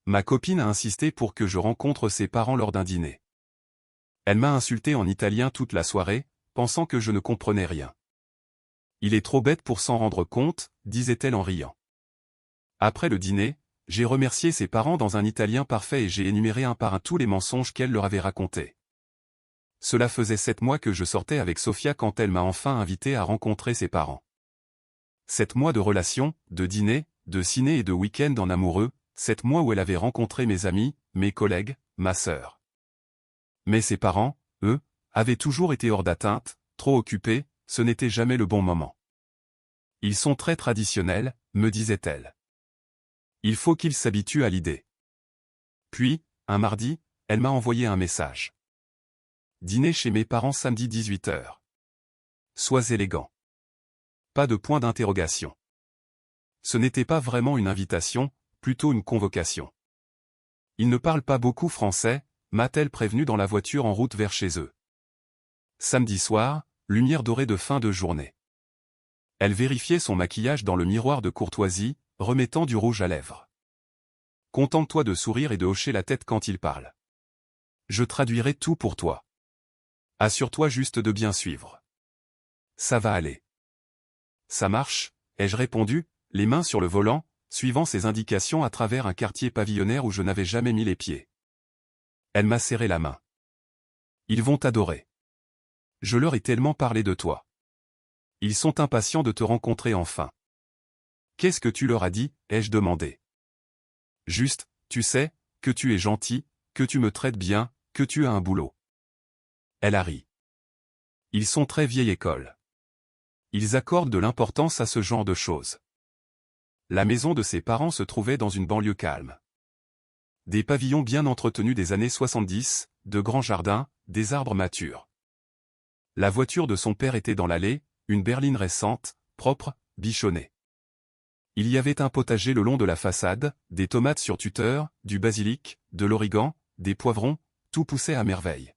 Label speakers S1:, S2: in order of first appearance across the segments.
S1: Ma copine a insisté pour que je rencontre ses parents lors d'un dîner. Elle m'a insulté en italien toute la soirée, pensant que je ne comprenais rien. Il est trop bête pour s'en rendre compte, disait-elle en riant. Après le dîner, j'ai remercié ses parents dans un italien parfait et j'ai énuméré un par un tous les mensonges qu'elle leur avait racontés. Cela faisait 7 mois que je sortais avec Sofia quand elle m'a enfin invité à rencontrer ses parents. 7 mois de relations, de dîners, de ciné et de week-end en amoureux, 7 mois où elle avait rencontré mes amis, mes collègues, ma sœur. Mais ses parents, eux, avaient toujours été hors d'atteinte, trop occupés, ce n'était jamais le bon moment. Ils sont très traditionnels, me disait-elle. Il faut qu'ils s'habituent à l'idée. Puis, un mardi, elle m'a envoyé un message. Dîner chez mes parents samedi 18h. Sois élégant. Pas de point d'interrogation. Ce n'était pas vraiment une invitation, plutôt une convocation. Ils ne parlent pas beaucoup français, m'a-t-elle prévenu dans la voiture en route vers chez eux. Samedi soir, lumière dorée de fin de journée. Elle vérifiait son maquillage dans le miroir de courtoisie, remettant du rouge à lèvres. Contente-toi de sourire et de hocher la tête quand il parle. Je traduirai tout pour toi. Assure-toi juste de bien suivre. Ça va aller. Ça marche, ai-je répondu, les mains sur le volant, suivant ses indications à travers un quartier pavillonnaire où je n'avais jamais mis les pieds. Elle m'a serré la main. Ils vont t'adorer. Je leur ai tellement parlé de toi. Ils sont impatients de te rencontrer enfin. Qu'est-ce que tu leur as dit, ai-je demandé. Juste, tu sais, que tu es gentil, que tu me traites bien, que tu as un boulot. Elle a ri. Ils sont très vieille école. Ils accordent de l'importance à ce genre de choses. La maison de ses parents se trouvait dans une banlieue calme. Des pavillons bien entretenus des années 70, de grands jardins, des arbres matures. La voiture de son père était dans l'allée, une berline récente, propre, bichonnée. Il y avait un potager le long de la façade, des tomates sur tuteur, du basilic, de l'origan, des poivrons, tout poussait à merveille.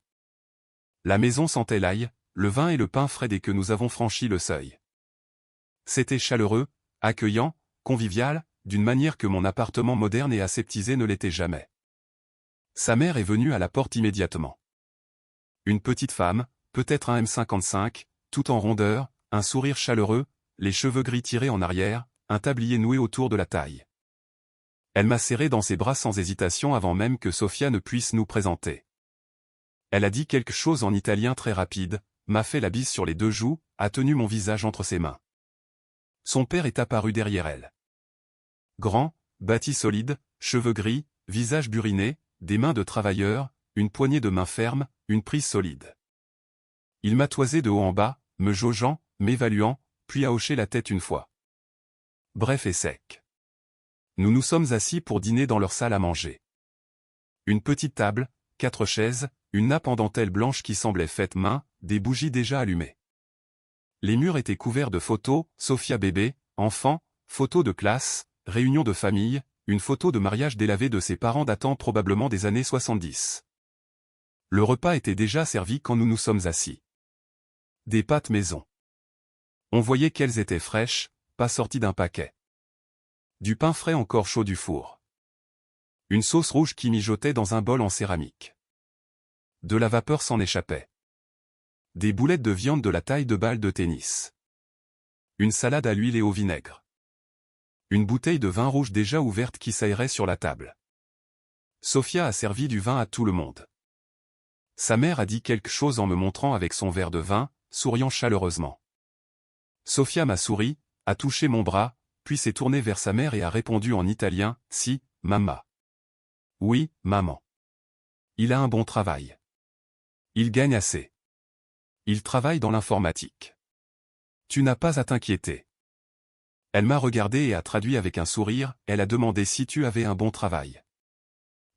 S1: La maison sentait l'ail, le vin et le pain frais dès que nous avons franchi le seuil. C'était chaleureux, accueillant, convivial, d'une manière que mon appartement moderne et aseptisé ne l'était jamais. Sa mère est venue à la porte immédiatement. Une petite femme, peut-être un M55, tout en rondeur, un sourire chaleureux, les cheveux gris tirés en arrière, un tablier noué autour de la taille. Elle m'a serré dans ses bras sans hésitation avant même que Sofia ne puisse nous présenter. Elle a dit quelque chose en italien très rapide, m'a fait la bise sur les 2 joues, a tenu mon visage entre ses mains. Son père est apparu derrière elle. Grand, bâti solide, cheveux gris, visage buriné, des mains de travailleur, une poignée de main ferme, une prise solide. Il m'a toisé de haut en bas, me jaugeant, m'évaluant, puis a hoché la tête une fois. Bref et sec. Nous nous sommes assis pour dîner dans leur salle à manger. Une petite table, 4 chaises, une nappe en dentelle blanche qui semblait faite main, des bougies déjà allumées. Les murs étaient couverts de photos, Sofia bébé, enfant, photos de classe, réunion de famille, une photo de mariage délavée de ses parents datant probablement des années 70. Le repas était déjà servi quand nous nous sommes assis. Des pâtes maison. On voyait qu'elles étaient fraîches, pas sorties d'un paquet. Du pain frais encore chaud du four. Une sauce rouge qui mijotait dans un bol en céramique. De la vapeur s'en échappait. Des boulettes de viande de la taille de balles de tennis. Une salade à l'huile et au vinaigre. Une bouteille de vin rouge déjà ouverte qui s'aérait sur la table. Sofia a servi du vin à tout le monde. Sa mère a dit quelque chose en me montrant avec son verre de vin, souriant chaleureusement. Sofia m'a souri, a touché mon bras, puis s'est tournée vers sa mère et a répondu en italien, « Si, mamma. » Oui, maman. Il a un bon travail. Il gagne assez. Il travaille dans l'informatique. Tu n'as pas à t'inquiéter. Elle m'a regardé et a traduit avec un sourire, elle a demandé si tu avais un bon travail.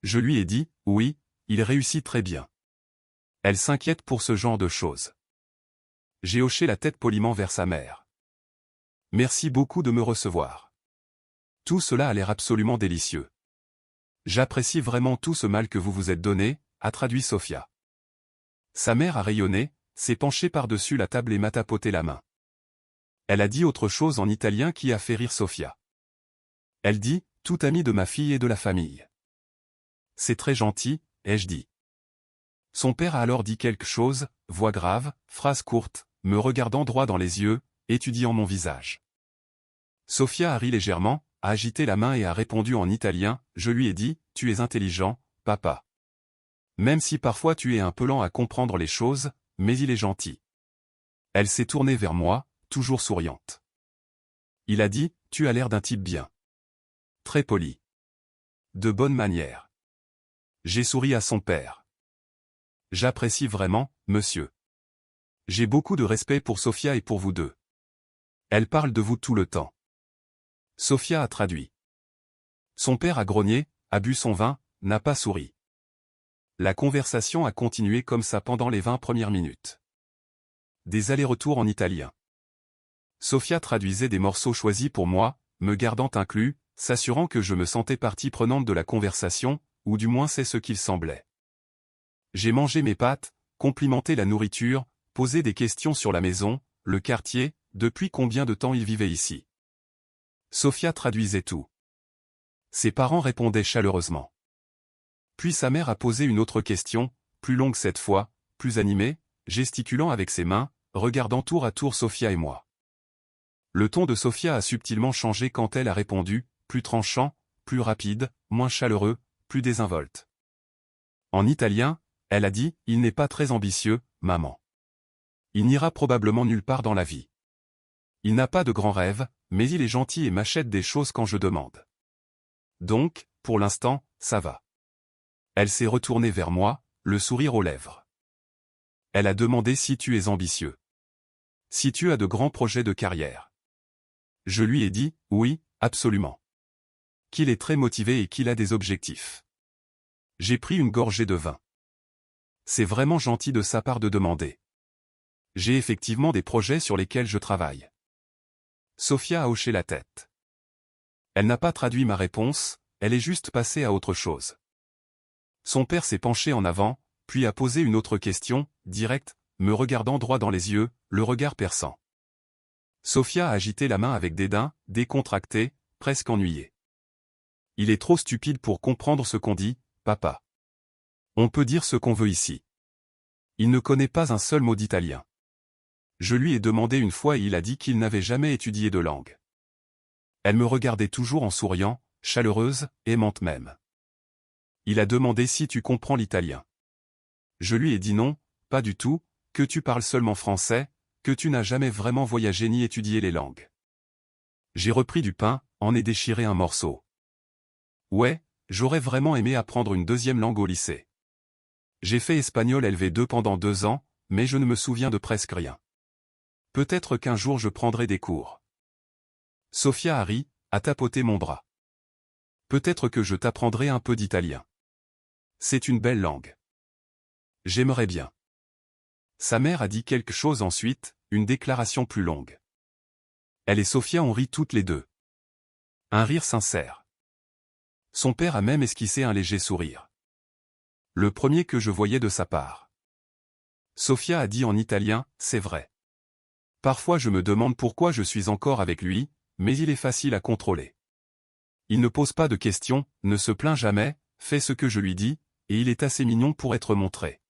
S1: Je lui ai dit, oui, il réussit très bien. Elle s'inquiète pour ce genre de choses. J'ai hoché la tête poliment vers sa mère. Merci beaucoup de me recevoir. Tout cela a l'air absolument délicieux. J'apprécie vraiment tout ce mal que vous vous êtes donné, a traduit Sofia. Sa mère a rayonné, s'est penchée par-dessus la table et m'a tapoté la main. Elle a dit autre chose en italien qui a fait rire Sofia. Elle dit, tout ami de ma fille et de la famille. C'est très gentil, ai-je dit. Son père a alors dit quelque chose, voix grave, phrase courte, me regardant droit dans les yeux, étudiant mon visage. Sofia a ri légèrement, a agité la main et a répondu en italien, je lui ai dit, tu es intelligent, papa. Même si parfois tu es un peu lent à comprendre les choses, mais il est gentil. Elle s'est tournée vers moi, toujours souriante. Il a dit, tu as l'air d'un type bien. Très poli. De bonne manière. J'ai souri à son père. J'apprécie vraiment, monsieur. J'ai beaucoup de respect pour Sofia et pour vous deux. Elle parle de vous tout le temps. Sofia a traduit. Son père a grogné, a bu son vin, n'a pas souri. La conversation a continué comme ça pendant les 20 premières minutes. Des allers-retours en italien. Sofia traduisait des morceaux choisis pour moi, me gardant inclus, s'assurant que je me sentais partie prenante de la conversation, ou du moins c'est ce qu'il semblait. J'ai mangé mes pâtes, complimenté la nourriture, posé des questions sur la maison, le quartier, depuis combien de temps il vivait ici. Sofia traduisait tout. Ses parents répondaient chaleureusement. Puis sa mère a posé une autre question, plus longue cette fois, plus animée, gesticulant avec ses mains, regardant tour à tour Sofia et moi. Le ton de Sofia a subtilement changé quand elle a répondu, plus tranchant, plus rapide, moins chaleureux, plus désinvolte. En italien, elle a dit, il n'est pas très ambitieux, maman. Il n'ira probablement nulle part dans la vie. Il n'a pas de grands rêves, mais il est gentil et m'achète des choses quand je demande. Donc, pour l'instant, ça va. Elle s'est retournée vers moi, le sourire aux lèvres. Elle a demandé si tu es ambitieux. Si tu as de grands projets de carrière. Je lui ai dit, oui, absolument. Qu'il est très motivé et qu'il a des objectifs. J'ai pris une gorgée de vin. C'est vraiment gentil de sa part de demander. J'ai effectivement des projets sur lesquels je travaille. Sofia a hoché la tête. Elle n'a pas traduit ma réponse, elle est juste passée à autre chose. Son père s'est penché en avant, puis a posé une autre question, directe, me regardant droit dans les yeux, le regard perçant. Sofia a agité la main avec dédain, décontractée, presque ennuyée. Il est trop stupide pour comprendre ce qu'on dit, papa. On peut dire ce qu'on veut ici. Il ne connaît pas un seul mot d'italien. Je lui ai demandé une fois et il a dit qu'il n'avait jamais étudié de langue. Elle me regardait toujours en souriant, chaleureuse, aimante même. Il a demandé si tu comprends l'italien. Je lui ai dit non, pas du tout, que tu parles seulement français, que tu n'as jamais vraiment voyagé ni étudié les langues. J'ai repris du pain, en ai déchiré un morceau. Ouais, j'aurais vraiment aimé apprendre une deuxième langue au lycée. J'ai fait espagnol LV2 pendant 2 ans, mais je ne me souviens de presque rien. Peut-être qu'un jour je prendrai des cours. Sofia a ri, a tapoté mon bras. Peut-être que je t'apprendrai un peu d'italien. C'est une belle langue. J'aimerais bien. Sa mère a dit quelque chose ensuite, une déclaration plus longue. Elle et Sofia ont ri toutes les deux. Un rire sincère. Son père a même esquissé un léger sourire. Le premier que je voyais de sa part. Sofia a dit en italien, c'est vrai. Parfois je me demande pourquoi je suis encore avec lui, mais il est facile à contrôler. Il ne pose pas de questions, ne se plaint jamais, fait ce que je lui dis, et il est assez mignon pour être montré.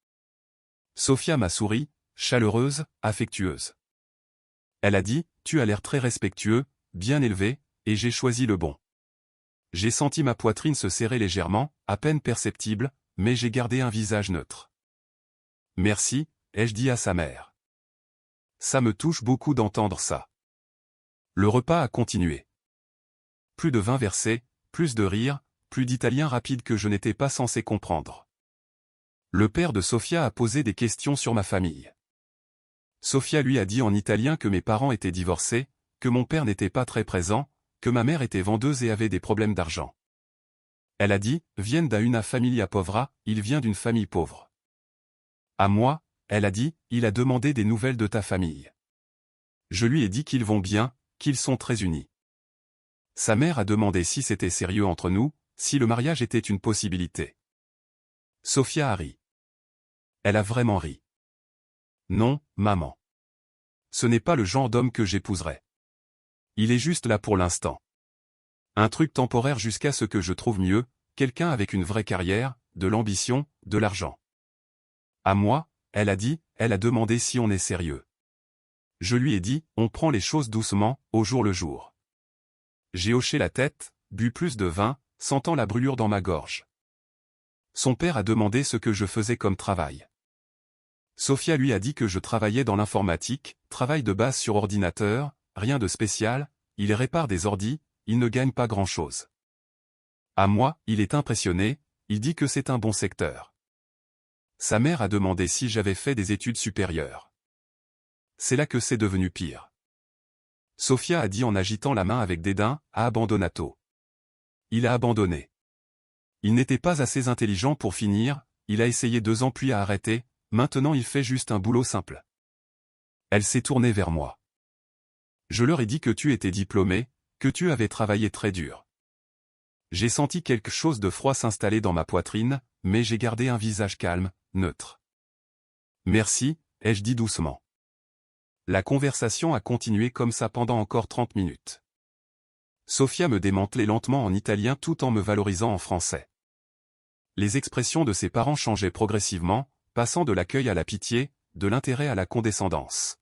S1: Sofia m'a souri, chaleureuse, affectueuse. Elle a dit, tu as l'air très respectueux, bien élevé, et j'ai choisi le bon. J'ai senti ma poitrine se serrer légèrement, à peine perceptible, mais j'ai gardé un visage neutre. Merci, ai-je dit à sa mère. Ça me touche beaucoup d'entendre ça. Le repas a continué. Plus de vin versé, plus de rire, plus d'italien rapide que je n'étais pas censé comprendre. Le père de Sofia a posé des questions sur ma famille. Sofia lui a dit en italien que mes parents étaient divorcés, que mon père n'était pas très présent, que ma mère était vendeuse et avait des problèmes d'argent. Elle a dit, viennent da una famiglia povera, il vient d'une famille pauvre. À moi, elle a dit, il a demandé des nouvelles de ta famille. Je lui ai dit qu'ils vont bien, qu'ils sont très unis. Sa mère a demandé si c'était sérieux entre nous, si le mariage était une possibilité. Sofia a ri. Elle a vraiment ri. Non, maman. Ce n'est pas le genre d'homme que j'épouserais. Il est juste là pour l'instant. Un truc temporaire jusqu'à ce que je trouve mieux, quelqu'un avec une vraie carrière, de l'ambition, de l'argent. À moi, elle a dit, elle a demandé si on est sérieux. Je lui ai dit, on prend les choses doucement, au jour le jour. J'ai hoché la tête, bu plus de vin, sentant la brûlure dans ma gorge. Son père a demandé ce que je faisais comme travail. Sofia lui a dit que je travaillais dans l'informatique, travail de base sur ordinateur, rien de spécial, il répare des ordis, il ne gagne pas grand-chose. À moi, il est impressionné, il dit que c'est un bon secteur. Sa mère a demandé si j'avais fait des études supérieures. C'est là que c'est devenu pire. Sofia a dit en agitant la main avec dédain, a abbandonato. Il a abandonné. Il n'était pas assez intelligent pour finir, il a essayé 2 ans puis a arrêté, maintenant il fait juste un boulot simple. Elle s'est tournée vers moi. Je leur ai dit que tu étais diplômé, que tu avais travaillé très dur. J'ai senti quelque chose de froid s'installer dans ma poitrine, mais j'ai gardé un visage calme, neutre. Merci, ai-je dit doucement. La conversation a continué comme ça pendant encore 30 minutes. Sofia me démantelait lentement en italien tout en me valorisant en français. Les expressions de ses parents changeaient progressivement, passant de l'accueil à la pitié, de l'intérêt à la condescendance.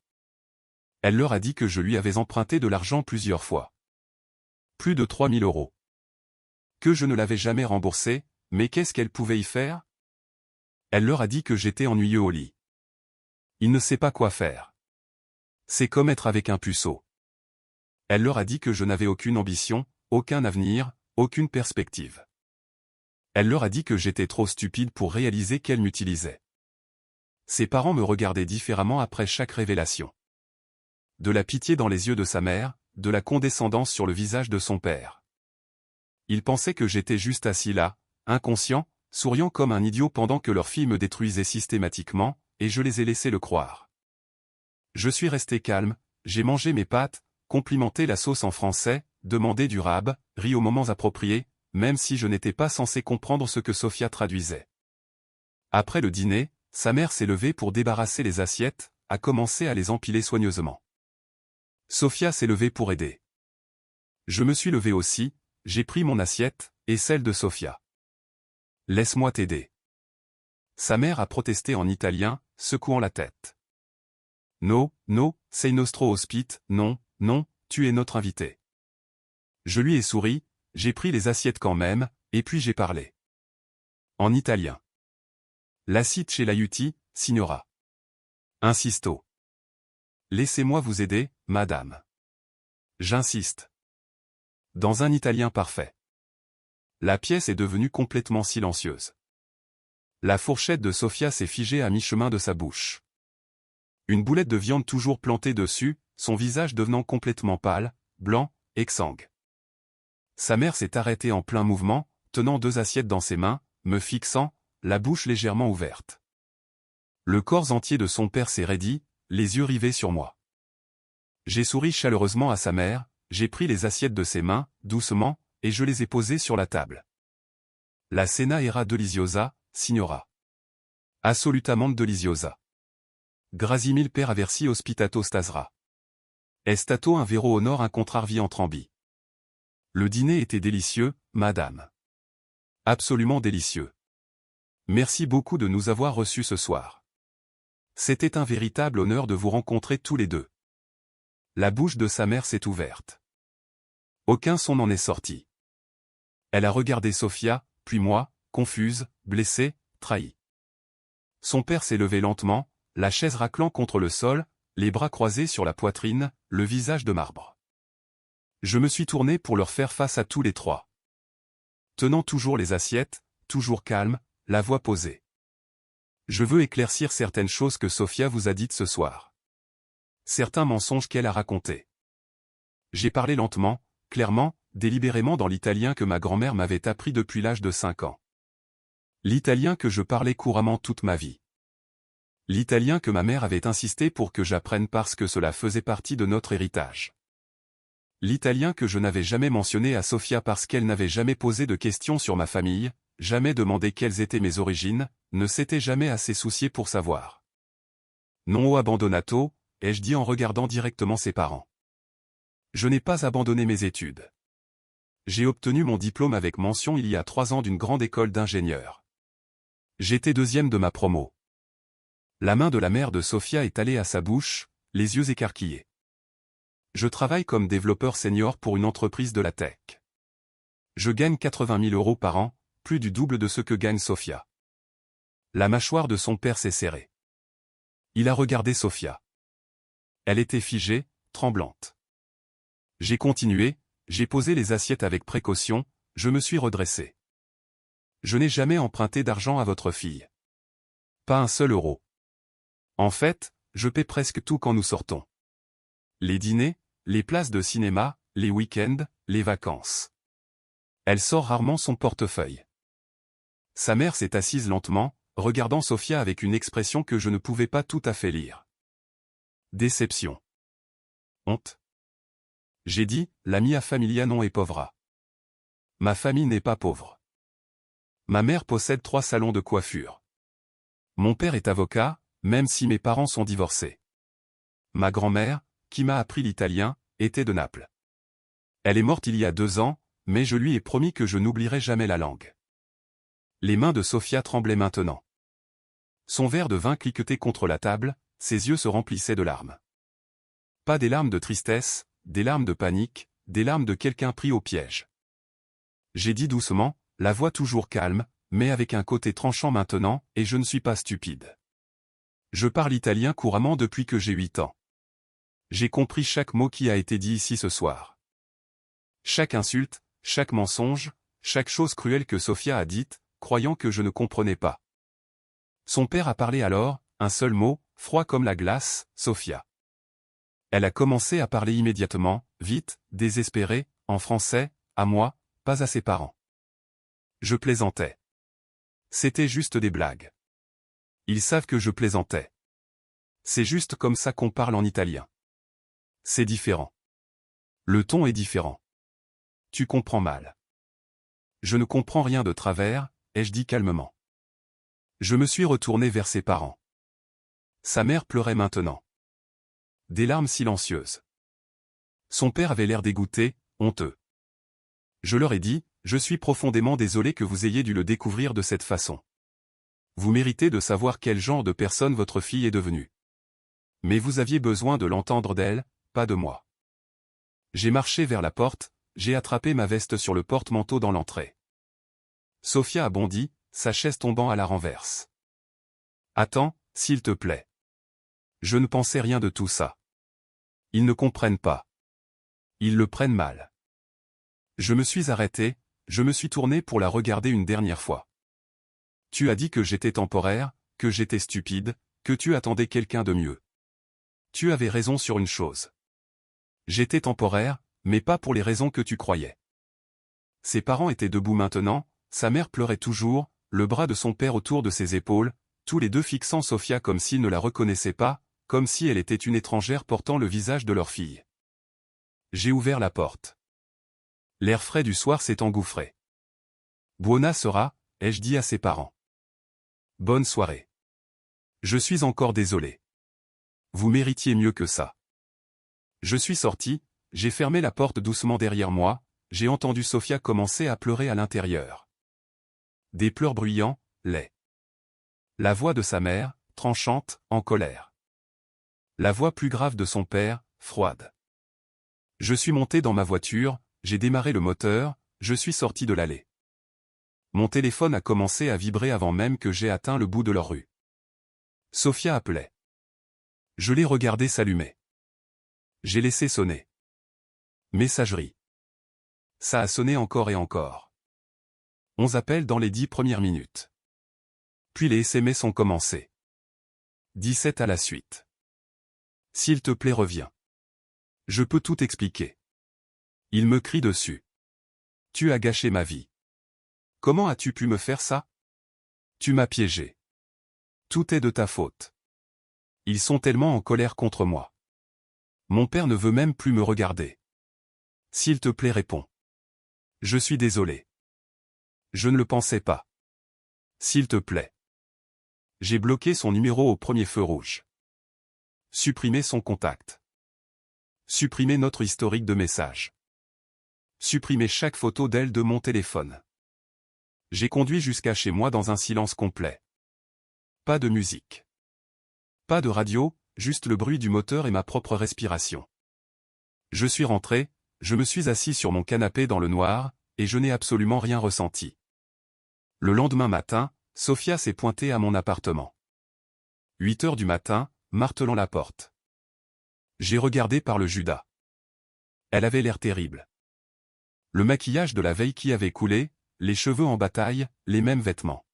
S1: Elle leur a dit que je lui avais emprunté de l'argent plusieurs fois. Plus de 3 000 €. Que je ne l'avais jamais remboursé, mais qu'est-ce qu'elle pouvait y faire? Elle leur a dit que j'étais ennuyeux au lit. Il ne sait pas quoi faire. C'est comme être avec un puceau. Elle leur a dit que je n'avais aucune ambition, aucun avenir, aucune perspective. Elle leur a dit que j'étais trop stupide pour réaliser qu'elle m'utilisait. Ses parents me regardaient différemment après chaque révélation. De la pitié dans les yeux de sa mère, de la condescendance sur le visage de son père. Ils pensaient que j'étais juste assis là, inconscient, souriant comme un idiot pendant que leur fille me détruisait systématiquement, et je les ai laissés le croire. Je suis resté calme, j'ai mangé mes pâtes, complimenté la sauce en français, demandé du rab, ri aux moments appropriés, même si je n'étais pas censé comprendre ce que Sofia traduisait. Après le dîner, sa mère s'est levée pour débarrasser les assiettes, a commencé à les empiler soigneusement. Sofia s'est levée pour aider. Je me suis levé aussi, j'ai pris mon assiette, et celle de Sofia. Laisse-moi t'aider. Sa mère a protesté en italien, secouant la tête. No, no, sei nostro ospite, non, non, tu es notre invité. Je lui ai souri, j'ai pris les assiettes quand même, et puis j'ai parlé. En italien. L'acide chez l'aiuti, signora. Insisto. Laissez-moi vous aider, madame. J'insiste. Dans un italien parfait. La pièce est devenue complètement silencieuse. La fourchette de Sofia s'est figée à mi-chemin de sa bouche. Une boulette de viande toujours plantée dessus, son visage devenant complètement pâle, blanc, exsangue. Sa mère s'est arrêtée en plein mouvement, tenant 2 assiettes dans ses mains, me fixant, la bouche légèrement ouverte. Le corps entier de son père s'est raidi, les yeux rivés sur moi. J'ai souri chaleureusement à sa mère, j'ai pris les assiettes de ses mains, doucement, et je les ai posées sur la table. La cena era deliziosa, signora. Assolutamente deliziosa. Grasimil per aversi ospitato stasera. È stato un vero honor incontrarvi entrambi. Le dîner était délicieux, madame. Absolument délicieux. Merci beaucoup de nous avoir reçus ce soir. C'était un véritable honneur de vous rencontrer tous les deux. La bouche de sa mère s'est ouverte. Aucun son n'en est sorti. Elle a regardé Sofia, puis moi, confuse, blessée, trahie. Son père s'est levé lentement, la chaise raclant contre le sol, les bras croisés sur la poitrine, le visage de marbre. Je me suis tourné pour leur faire face à tous les trois. Tenant toujours les assiettes, toujours calme, la voix posée. Je veux éclaircir certaines choses que Sofia vous a dites ce soir. Certains mensonges qu'elle a racontés. J'ai parlé lentement, clairement, délibérément dans l'italien que ma grand-mère m'avait appris depuis l'âge de 5 ans. L'italien que je parlais couramment toute ma vie. L'italien que ma mère avait insisté pour que j'apprenne parce que cela faisait partie de notre héritage. L'italien que je n'avais jamais mentionné à Sofia parce qu'elle n'avait jamais posé de questions sur ma famille, jamais demandé quelles étaient mes origines, ne s'était jamais assez soucié pour savoir. Non ho abbandonato, ai-je dit en regardant directement ses parents. Je n'ai pas abandonné mes études. J'ai obtenu mon diplôme avec mention il y a 3 ans d'une grande école d'ingénieurs. J'étais deuxième de ma promo. La main de la mère de Sophia est allée à sa bouche, les yeux écarquillés. Je travaille comme développeur senior pour une entreprise de la tech. Je gagne 80 000 € par an, plus du double de ce que gagne Sophia. La mâchoire de son père s'est serrée. Il a regardé Sophia. Elle était figée, tremblante. J'ai continué, j'ai posé les assiettes avec précaution, je me suis redressé. Je n'ai jamais emprunté d'argent à votre fille. Pas un seul euro. En fait, je paie presque tout quand nous sortons. Les dîners, les places de cinéma, les week-ends, les vacances. Elle sort rarement son portefeuille. Sa mère s'est assise lentement, regardant Sophia avec une expression que je ne pouvais pas tout à fait lire. Déception. Honte. J'ai dit, la mia familia non è povera. Ma famille n'est pas pauvre. Ma mère possède 3 salons de coiffure. Mon père est avocat, même si mes parents sont divorcés. Ma grand-mère, qui m'a appris l'italien, était de Naples. Elle est morte il y a 2 ans, mais je lui ai promis que je n'oublierai jamais la langue. Les mains de Sophia tremblaient maintenant. Son verre de vin cliquetait contre la table, ses yeux se remplissaient de larmes. Pas des larmes de tristesse, des larmes de panique, des larmes de quelqu'un pris au piège. J'ai dit doucement, la voix toujours calme, mais avec un côté tranchant maintenant, et je ne suis pas stupide. Je parle italien couramment depuis que j'ai 8 ans. J'ai compris chaque mot qui a été dit ici ce soir. Chaque insulte, chaque mensonge, chaque chose cruelle que Sophia a dite, croyant que je ne comprenais pas. Son père a parlé alors, un seul mot, froid comme la glace, Sophia. Elle a commencé à parler immédiatement, vite, désespérée, en français, à moi, pas à ses parents. Je plaisantais. C'était juste des blagues. Ils savent que je plaisantais. C'est juste comme ça qu'on parle en italien. C'est différent. Le ton est différent. Tu comprends mal. Je ne comprends rien de travers, ai-je dit calmement. Je me suis retourné vers ses parents. Sa mère pleurait maintenant. Des larmes silencieuses. Son père avait l'air dégoûté, honteux. Je leur ai dit, je suis profondément désolé que vous ayez dû le découvrir de cette façon. Vous méritez de savoir quel genre de personne votre fille est devenue. Mais vous aviez besoin de l'entendre d'elle, pas de moi. J'ai marché vers la porte, j'ai attrapé ma veste sur le porte-manteau dans l'entrée. Sophia a bondi, sa chaise tombant à la renverse. Attends, s'il te plaît. Je ne pensais rien de tout ça. Ils ne comprennent pas. Ils le prennent mal. Je me suis arrêté, je me suis tourné pour la regarder une dernière fois. Tu as dit que j'étais temporaire, que j'étais stupide, que tu attendais quelqu'un de mieux. Tu avais raison sur une chose. J'étais temporaire, mais pas pour les raisons que tu croyais. Ses parents étaient debout maintenant, sa mère pleurait toujours, le bras de son père autour de ses épaules, tous les deux fixant Sophia comme s'ils ne la reconnaissaient pas, comme si elle était une étrangère portant le visage de leur fille. J'ai ouvert la porte. L'air frais du soir s'est engouffré. Buona sera, ai-je dit à ses parents. Bonne soirée. Je suis encore désolé. Vous méritiez mieux que ça. Je suis sorti, j'ai fermé la porte doucement derrière moi, j'ai entendu Sophia commencer à pleurer à l'intérieur. Des pleurs bruyants, laids. La voix de sa mère, tranchante, en colère. La voix plus grave de son père, froide. Je suis monté dans ma voiture, j'ai démarré le moteur, je suis sorti de l'allée. Mon téléphone a commencé à vibrer avant même que j'aie atteint le bout de leur rue. Sophia appelait. Je l'ai regardé s'allumer. J'ai laissé sonner. Messagerie. Ça a sonné encore et encore. 11 appels dans les 10 premières minutes. Puis les SMS ont commencé. 17 à la suite. S'il te plaît reviens. Je peux tout expliquer. Il me crie dessus. Tu as gâché ma vie. Comment as-tu pu me faire ça? Tu m'as piégé. Tout est de ta faute. Ils sont tellement en colère contre moi. Mon père ne veut même plus me regarder. S'il te plaît réponds. Je suis désolé. Je ne le pensais pas. S'il te plaît. J'ai bloqué son numéro au premier feu rouge. Supprimer son contact. Supprimer notre historique de messages. Supprimer chaque photo d'elle de mon téléphone. J'ai conduit jusqu'à chez moi dans un silence complet. Pas de musique. Pas de radio, juste le bruit du moteur et ma propre respiration. Je suis rentré, je me suis assis sur mon canapé dans le noir, et je n'ai absolument rien ressenti. Le lendemain matin, Sofia s'est pointée à mon appartement. 8 heures du matin, martelant la porte. J'ai regardé par le Judas. Elle avait l'air terrible. Le maquillage de la veille qui avait coulé, les cheveux en bataille, les mêmes vêtements.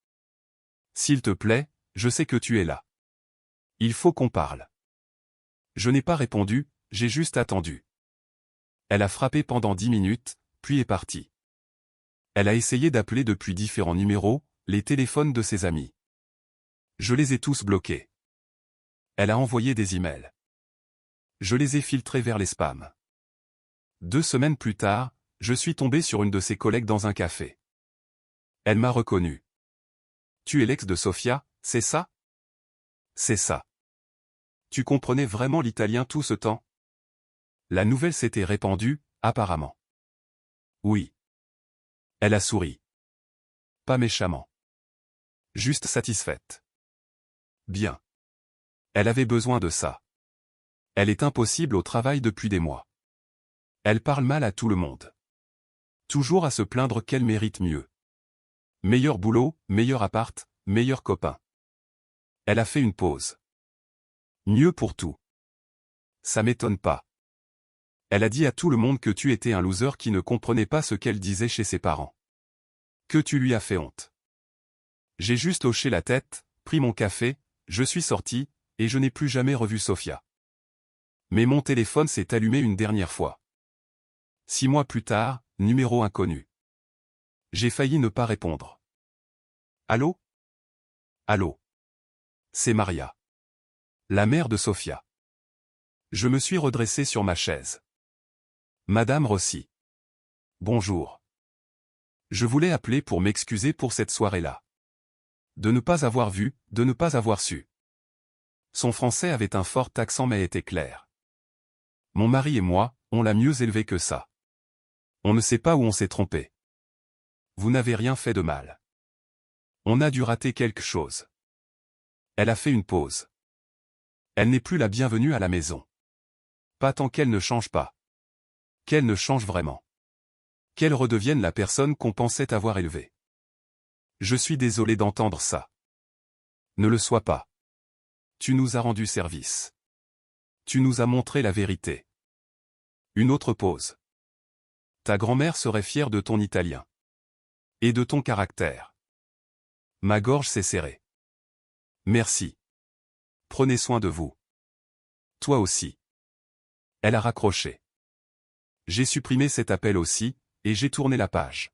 S1: S'il te plaît, je sais que tu es là. Il faut qu'on parle. Je n'ai pas répondu, j'ai juste attendu. Elle a frappé pendant 10 minutes, puis est partie. Elle a essayé d'appeler depuis différents numéros, les téléphones de ses amis. Je les ai tous bloqués. Elle a envoyé des emails. Je les ai filtrés vers les spams. 2 semaines plus tard, je suis tombé sur une de ses collègues dans un café. Elle m'a reconnu. Tu es l'ex de Sofia, c'est ça? C'est ça. Tu comprenais vraiment l'italien tout ce temps? La nouvelle s'était répandue, apparemment. Oui. Elle a souri. Pas méchamment. Juste satisfaite. Bien. Elle avait besoin de ça. Elle est impossible au travail depuis des mois. Elle parle mal à tout le monde. Toujours à se plaindre qu'elle mérite mieux. Meilleur boulot, meilleur appart, meilleur copain. Elle a fait une pause. Mieux pour tout. Ça m'étonne pas. Elle a dit à tout le monde que tu étais un loser qui ne comprenait pas ce qu'elle disait chez ses parents. Que tu lui as fait honte. J'ai juste hoché la tête, pris mon café, je suis sorti, et je n'ai plus jamais revu Sofia. Mais mon téléphone s'est allumé une dernière fois. 6 mois plus tard, numéro inconnu. J'ai failli ne pas répondre. Allô? Allô? C'est Maria. La mère de Sofia. Je me suis redressé sur ma chaise. Madame Rossi. Bonjour. Je voulais appeler pour m'excuser pour cette soirée-là. De ne pas avoir vu, de ne pas avoir su. Son français avait un fort accent mais était clair. Mon mari et moi, on l'a mieux élevé que ça. On ne sait pas où on s'est trompé. Vous n'avez rien fait de mal. On a dû rater quelque chose. Elle a fait une pause. Elle n'est plus la bienvenue à la maison. Pas tant qu'elle ne change pas. Qu'elle ne change vraiment. Qu'elle redevienne la personne qu'on pensait avoir élevée. Je suis désolé d'entendre ça. Ne le sois pas. Tu nous as rendu service. Tu nous as montré la vérité. Une autre pause. Ta grand-mère serait fière de ton italien. Et de ton caractère. Ma gorge s'est serrée. Merci. Prenez soin de vous. Toi aussi. Elle a raccroché. J'ai supprimé cet appel aussi, et j'ai tourné la page.